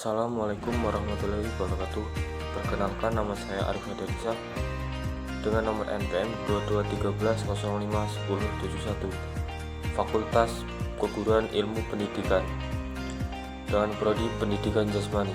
Assalamualaikum warahmatullahi wabarakatuh. Perkenalkan, nama saya Arif Hadarisa dengan nomor NPM 2213051071, Fakultas Keguruan Ilmu Pendidikan dengan prodi Pendidikan Jasmani.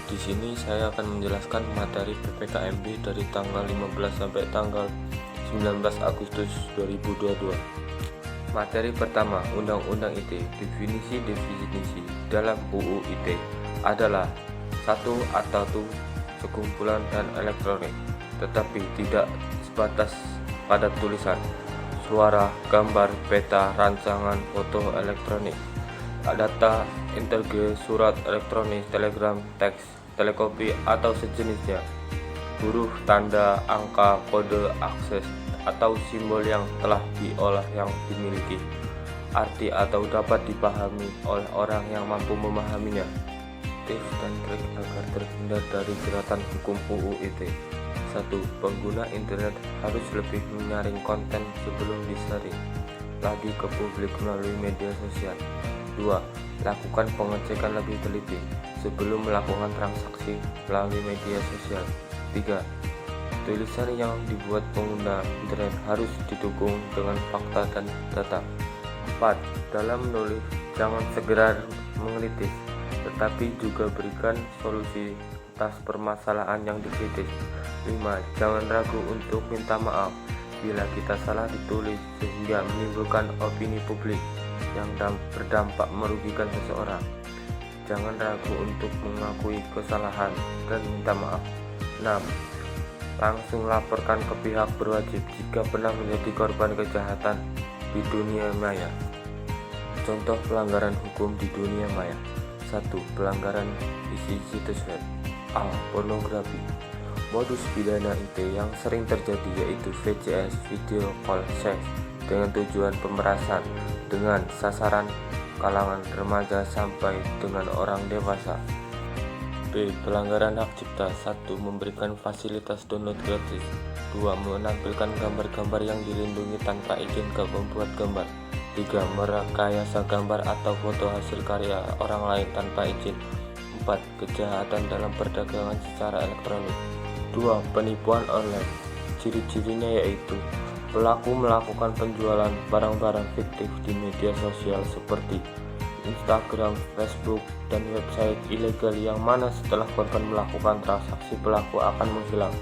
Di sini saya akan menjelaskan materi PPKMB dari tanggal 15 sampai tanggal 19 Agustus 2022. Materi pertama, Undang-Undang ITE. Definisi dalam UU ITE adalah satu atau sekumpulan dan elektronik, tetapi tidak sebatas pada tulisan, suara, gambar, peta, rancangan, foto elektronik, data, integrasi, surat elektronik, telegram, teks, telekopi atau sejenisnya, huruf, tanda, angka, kode, akses atau simbol yang telah diolah yang dimiliki arti atau dapat dipahami oleh orang yang mampu memahaminya. Tips dan trik agar terhindar dari jeratan hukum UU ITE. 1. Pengguna internet harus lebih menyaring konten sebelum disaring lagi ke publik melalui media sosial. 2. Lakukan pengecekan lebih teliti sebelum melakukan transaksi melalui media sosial. 3. Tulisan yang dibuat pengguna internet harus didukung dengan fakta dan data. 4. Dalam menulis, jangan segera mengkritik, tetapi juga berikan solusi atas permasalahan yang dikritik. 5. Jangan ragu untuk minta maaf bila kita salah ditulis sehingga menimbulkan opini publik yang berdampak merugikan seseorang. Jangan ragu untuk mengakui kesalahan dan minta maaf. 6. Langsung laporkan ke pihak berwajib jika pernah menjadi korban kejahatan di dunia maya. Contoh pelanggaran hukum di dunia maya. 1. Pelanggaran isi situs web. A. Pornografi. Modus pidana ITE yang sering terjadi yaitu VCS, video call sex, dengan tujuan pemerasan dengan sasaran kalangan remaja sampai dengan orang dewasa. B. Pelanggaran hak cipta. 1. Memberikan fasilitas download gratis. 2. Menampilkan gambar-gambar yang dilindungi tanpa izin ke pembuat gambar. 3. Merekayasa gambar atau foto hasil karya orang lain tanpa izin. 4. Kejahatan dalam perdagangan secara elektronik. 2. Penipuan online. Ciri-cirinya yaitu pelaku melakukan penjualan barang-barang fiktif di media sosial seperti Instagram, Facebook, dan website ilegal yang mana setelah korban melakukan transaksi pelaku akan menghilang.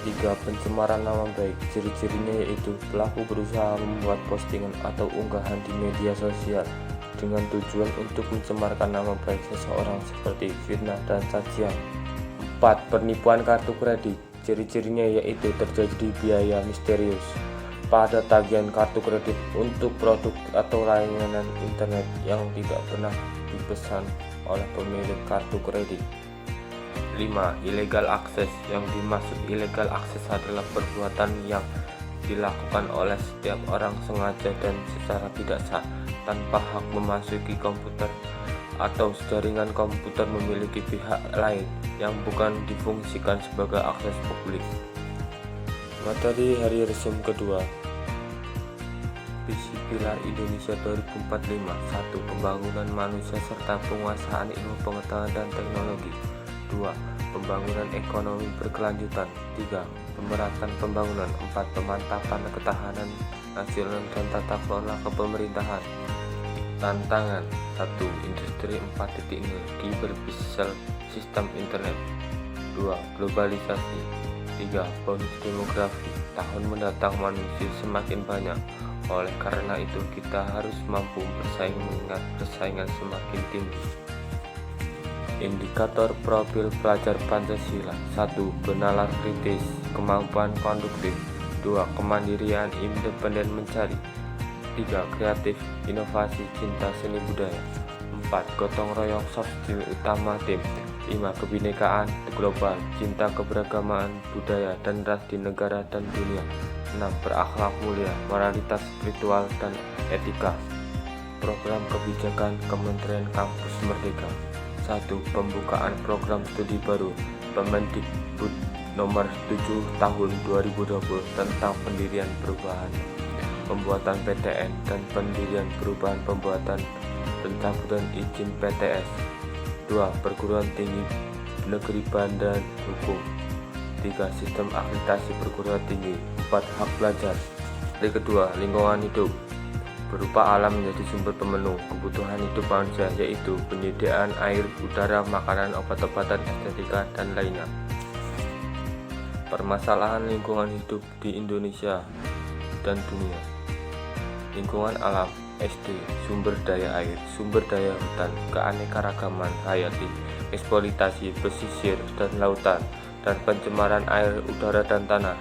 3. Pencemaran nama baik. Ciri-cirinya yaitu pelaku berusaha membuat postingan atau unggahan di media sosial dengan tujuan untuk mencemarkan nama baik seseorang seperti fitnah dan cacian. 4. Penipuan kartu kredit. Ciri-cirinya yaitu terjadi biaya misterius pada tagihan kartu kredit untuk produk atau layanan internet yang tidak pernah dipesan oleh pemilik kartu kredit. 5. Illegal access. Yang dimaksud illegal access adalah perbuatan yang dilakukan oleh setiap orang sengaja dan secara tidak sah tanpa hak memasuki komputer atau jaringan komputer memiliki pihak lain yang bukan difungsikan sebagai akses publik. Materi hari resum kedua. Visi Pilar Indonesia 2045. 1. Pembangunan manusia serta penguasaan ilmu pengetahuan dan teknologi. 2. Pembangunan ekonomi berkelanjutan. 3. Pemerataan pembangunan. 4. Pemantapan ketahanan nasional dan tata kelola kepemerintahan. Tantangan. 1. Industri 4.0 di berbisel sistem internet. 2. Globalisasi. 3. Bonus demografi. Tahun mendatang manusia semakin banyak. Oleh karena itu kita harus mampu bersaing mengingat persaingan semakin tinggi. Indikator profil pelajar Pancasila. 1. Benalar kritis, kemampuan konduktif. 2. Kemandirian, independen mencari. 3. Kreatif, inovasi, cinta seni budaya. 4. Gotong royong, soft skill utama tim. 5. Kebinekaan global, cinta keberagaman budaya dan ras di negara dan dunia. 6. Berakhlak mulia, moralitas spiritual dan etika. Program kebijakan Kementerian Kampus Merdeka. 1. Pembukaan program studi baru Permendikbud nomor 7 tahun 2020 tentang pendirian perubahan, pembuatan PTN dan pendirian perubahan pembuatan pencabutan izin PTS. 2. 2. Perguruan tinggi negeri dan hukum. 3. Sistem akreditasi perguruan tinggi. 4. Hak belajar. Yang kedua, lingkungan hidup berupa alam menjadi sumber pemenuh kebutuhan hidup manusia, yaitu penyediaan air, udara, makanan, obat-obatan, estetika, dan lainnya. Permasalahan lingkungan hidup di Indonesia dan dunia. Lingkungan alam, SD, sumber daya air, sumber daya hutan, keanekaragaman hayati, eksploitasi pesisir dan lautan, dan pencemaran air, udara, dan tanah.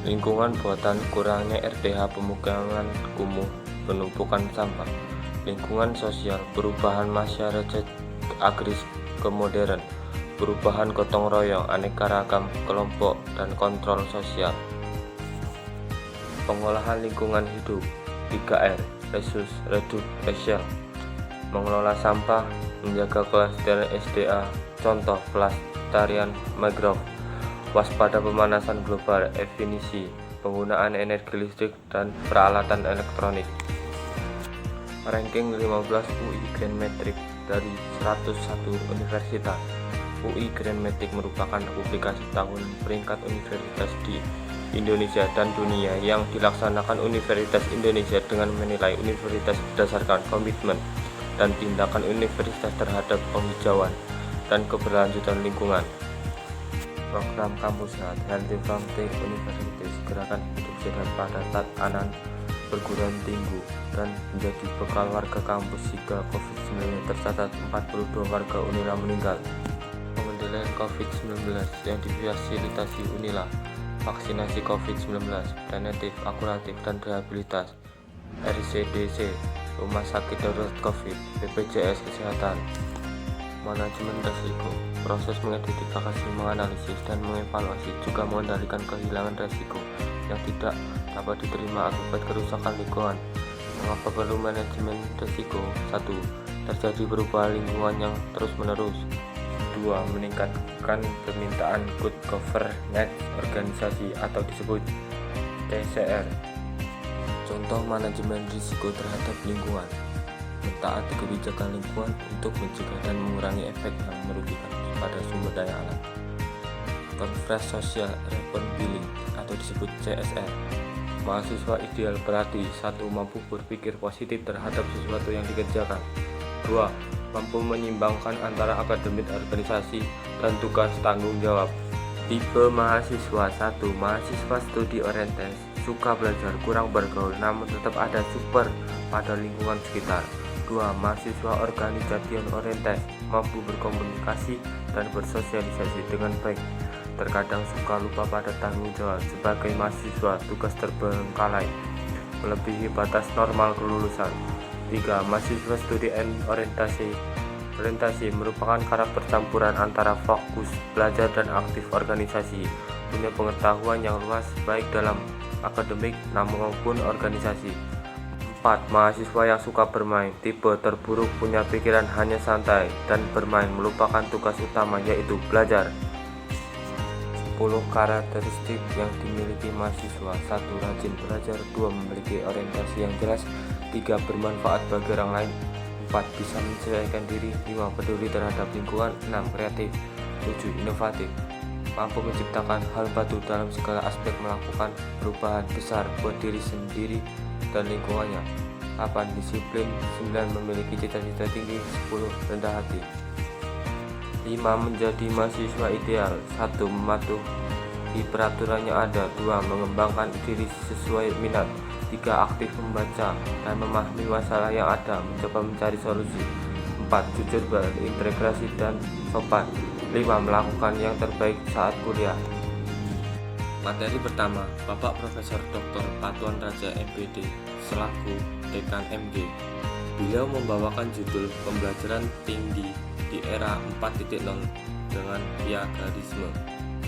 Lingkungan buatan, kurangnya RPH pemukiman kumuh, penumpukan sampah. Lingkungan sosial, perubahan masyarakat agris ke modern, perubahan gotong royong, aneka ragam kelompok, dan kontrol sosial. Pengolahan lingkungan hidup, 3R, resource reduction, mengelola sampah, menjaga kelestarian SDA, contoh pelestarian mangrove, waspada pemanasan global, definisi penggunaan energi listrik dan peralatan elektronik. Ranking 15 UI Grand Metric dari 101 universitas. UI Grand Metric merupakan publikasi tahunan peringkat universitas di Indonesia dan dunia yang dilaksanakan Universitas Indonesia dengan menilai universitas berdasarkan komitmen dan tindakan universitas terhadap penghijauan dan keberlanjutan lingkungan. Program Kampus Sehat Healthy Frontier University, gerakan hidup sehat pada tatanan perguruan tinggi dan menjadi bekal warga kampus jika COVID-19 tercatat 42 warga Unila meninggal. Pengendalian COVID-19 yang difasilitasi Unila, vaksinasi COVID-19, preventif, akuratif, dan rehabilitas, RCDC, Rumah Sakit Darurat COVID, BPJS Kesehatan. Manajemen risiko, proses mengidentifikasi, menganalisis, dan mengevaluasi, juga mengendalikan kehilangan risiko yang tidak dapat diterima akibat kerusakan lingkungan. Mengapa perlu manajemen risiko? 1. Terjadi perubahan lingkungan yang terus-menerus. 2. Meningkatkan permintaan good governance organisasi atau disebut TCR. Contoh manajemen risiko terhadap lingkungan: mentaati kebijakan lingkungan untuk mencegah dan mengurangi efek yang merugikan pada sumber daya alam. Conference Social Responsibility atau disebut CSR. Mahasiswa ideal berarti 1. Mampu berpikir positif terhadap sesuatu yang dikerjakan. 2. Mampu menyimbangkan antara akademik, organisasi, dan tugas tanggung jawab. Tipe mahasiswa: 1. Mahasiswa studi orientasi, suka belajar, kurang bergaul, namun tetap ada super pada lingkungan sekitar. 2. Mahasiswa organisasi orientasi, mampu berkomunikasi dan bersosialisasi dengan baik, terkadang suka lupa pada tanggung jawab. Sebagai mahasiswa, tugas terbengkalai, melebihi batas normal kelulusan. 3. Mahasiswa studi orientasi merupakan karakter campuran antara fokus belajar dan aktif organisasi, punya pengetahuan yang luas baik dalam akademik maupun organisasi. 4. Mahasiswa yang suka bermain, tipe terburuk, punya pikiran hanya santai dan bermain, melupakan tugas utama yaitu belajar. 10 karakteristik yang dimiliki mahasiswa: 1. Rajin belajar. 2. Memiliki orientasi yang jelas. 3. Bermanfaat bagi orang lain. 4. Bisa menyesuaikan diri. 5. Peduli terhadap lingkungan. 6. Kreatif. 7. Inovatif, mampu menciptakan hal baru dalam segala aspek, melakukan perubahan besar buat diri sendiri dan lingkungannya. 8. Disiplin. 9. Memiliki cita-cita tinggi. 10. Rendah hati. 5. Menjadi mahasiswa ideal: 1. Mematuhi peraturan yang ada. 2. Mengembangkan diri sesuai minat. 3. Aktif membaca dan memahami masalah yang ada, mencoba mencari solusi. 4. Jujur, berintegrasi, dan sopan. 5. Melakukan yang terbaik saat kuliah. Materi pertama, Bapak Profesor Dr. Patuan Raja MPD selaku Dekan MG. Beliau membawakan judul Pembelajaran Tinggi di Era 4.0 dengan Piagarisme.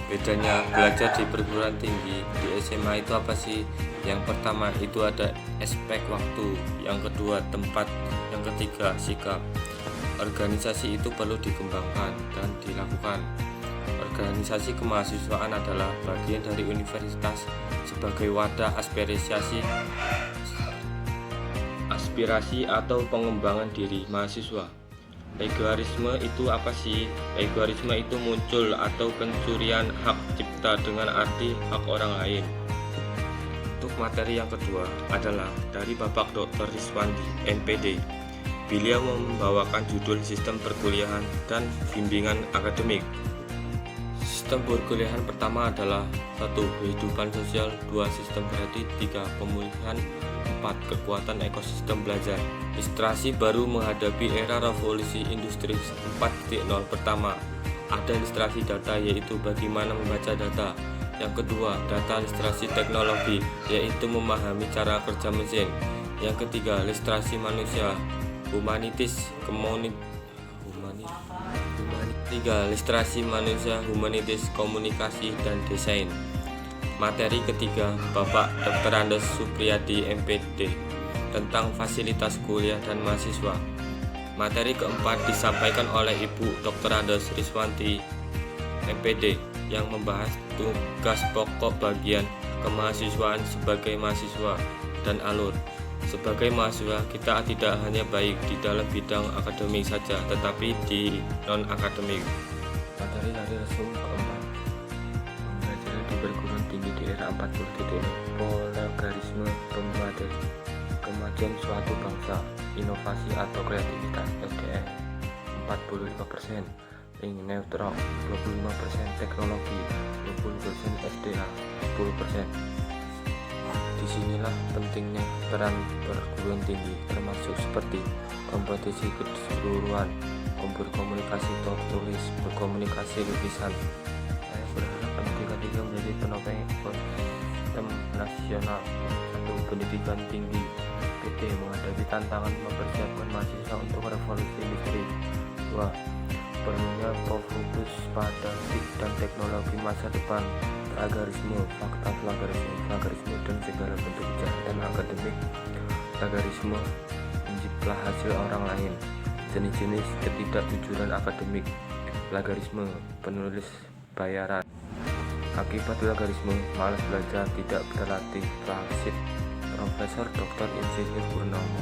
Bedanya belajar di perguruan tinggi di SMA itu apa sih? Yang pertama itu ada aspek waktu, yang kedua tempat, yang ketiga sikap. Organisasi itu perlu dikembangkan dan dilakukan. Organisasi kemahasiswaan adalah bagian dari universitas sebagai wadah aspirasi atau pengembangan diri mahasiswa. Plagiarisme itu apa sih? Plagiarisme itu muncul atau pencurian hak cipta dengan arti hak orang lain. Untuk materi yang kedua adalah dari Bapak Dr. Riswanti, MPD. Beliau membawakan judul Sistem Perkuliahan dan Bimbingan Akademik. Sistem perkuliahan pertama adalah 1. Kehidupan sosial, 2. Sistem kredit, 3. Pemulihan, 4. Kekuatan ekosistem belajar. Literasi baru menghadapi era revolusi industri 4.0. Pertama, ada literasi data, yaitu bagaimana membaca data. Yang kedua, data literasi teknologi, yaitu memahami cara kerja mesin. Yang ketiga, literasi manusia, humanities, literasi manusia, humanities, komunikasi, dan desain. Materi ketiga, Bapak Dr. Andes Supriyadi, MPD, tentang fasilitas kuliah dan mahasiswa. Materi keempat disampaikan oleh Ibu Dr. Andes Riswanti, MPD, yang membahas tugas pokok bagian kemahasiswaan sebagai mahasiswa dan alur. Sebagai mahasiswa, kita tidak hanya baik di dalam bidang akademik saja, tetapi di non-akademik. Materi hari resum keempat, pembelajaran di perguruan tinggi di era 40.0, plagiarisme, kemajuan suatu bangsa, inovasi atau kreativitas, SDM 45%, link neutral 25%, teknologi 20%, SDA 10%. Disinilah pentingnya peran perguruan tinggi, termasuk seperti kompetisi keseluruhan, berkomunikasi tertulis, berkomunikasi lukisan. Saya berharap pendidikan tinggi menjadi penopang ekosistem nasional. 1. Pendidikan tinggi PT menghadapi tantangan mempersiapkan mahasiswa untuk revolusi industri. 2. Perlunya fokus pada TIK dan teknologi masa depan. Plagiarisme, fakta plagiarisme dan segala bentuk kejahatan akademik. Plagiarisme menjiplak hasil orang lain. Jenis-jenis ketidakjujuran akademik. Plagiarisme, penulis bayaran. Akibat plagiarisme, malas belajar, tidak berlatih. Praksis, Profesor Dr. Insinyur Purnomo,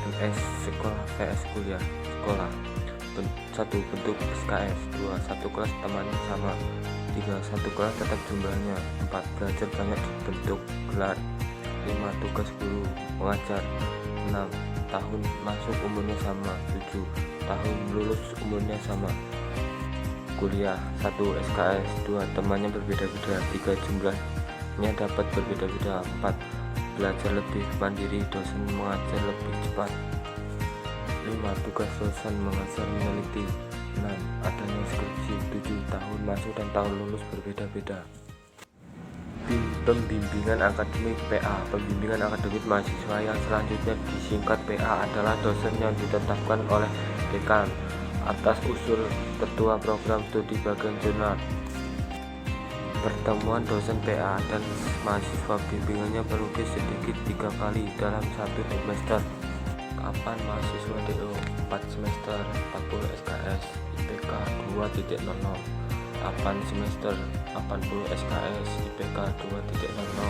MS Sekolah VS Kuliah Sekolah. 1. Bentuk SKS. 2. Satu kelas temannya sama. 3. Satu kelas tetap jumlahnya. 4. Belajar banyak dibentuk gelar. 5. Tugas guru mengajar. 6. Tahun masuk umurnya sama. 7. Tahun lulus umurnya sama. Kuliah. 1. SKS. 2. Temannya berbeda-beda. 3. Jumlahnya dapat berbeda-beda. 4. Belajar lebih mandiri, dosen mengajar lebih cepat. 5. Tugas dosen mengajar meneliti. 6. Adanya skripsi. 7. Tahun masuk dan tahun lulus berbeda-beda. Pembimbingan akademik PA. Pembimbingan akademik mahasiswa yang selanjutnya disingkat PA adalah dosen yang ditetapkan oleh dekan atas usul ketua program studi bagian jurnal. Pertemuan dosen PA dan mahasiswa bimbingannya berlukis sedikit 3 kali dalam 1 semester. Kapan mahasiswa DO 4 semester 40 SKS, IPK 2.00. 8 semester 80 SKS, IPK 2.00.